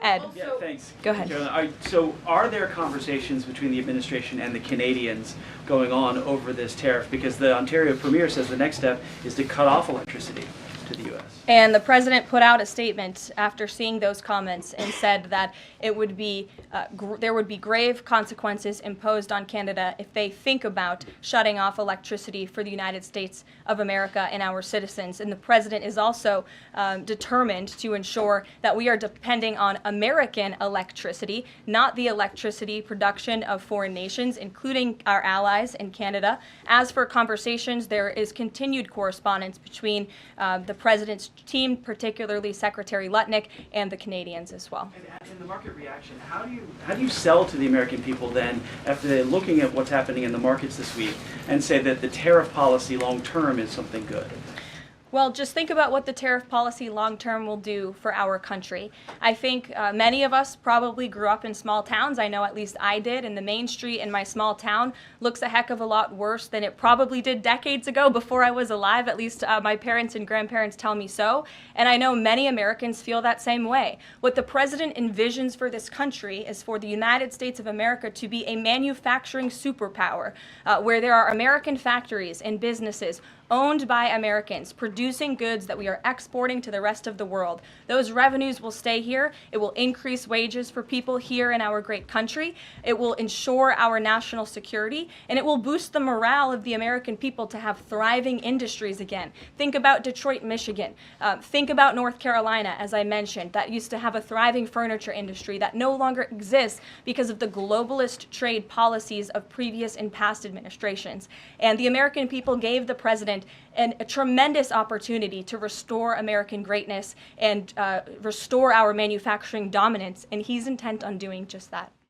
Ed. Yeah, thanks. Go ahead. So are there conversations between the administration and the Canadians going on over this tariff? Because the Ontario Premier says the next step is to cut off electricity to the U.S. And the president put out a statement after seeing those comments and said that it would be there would be grave consequences imposed on Canada if they think about shutting off electricity for the United States of America and our citizens. And the president is also determined to ensure that we are depending on American electricity, not the electricity production of foreign nations, including our allies in Canada. As for conversations, there is continued correspondence between the president's team, particularly Secretary Lutnick, and the Canadians as well. And in the market reaction, how do you sell to the American people then after they're looking at what's happening in the markets this week and say that the tariff policy long term is something good? Well, just think about what the tariff policy long-term will do for our country. I think many of us probably grew up in small towns. I know at least I did, and the main street in my small town looks a heck of a lot worse than it probably did decades ago before I was alive. At least my parents and grandparents tell me so. And I know many Americans feel that same way. What the president envisions for this country is for the United States of America to be a manufacturing superpower, where there are American factories and businesses owned by Americans, producing goods that we are exporting to the rest of the world. Those revenues will stay here. It will increase wages for people here in our great country. It will ensure our national security, and it will boost the morale of the American people to have thriving industries again. Think about Detroit, Michigan. Think about North Carolina, as I mentioned, that used to have a thriving furniture industry that no longer exists because of the globalist trade policies of previous and past administrations. And the American people gave the president a tremendous opportunity to restore American greatness and restore our manufacturing dominance, and he's intent on doing just that.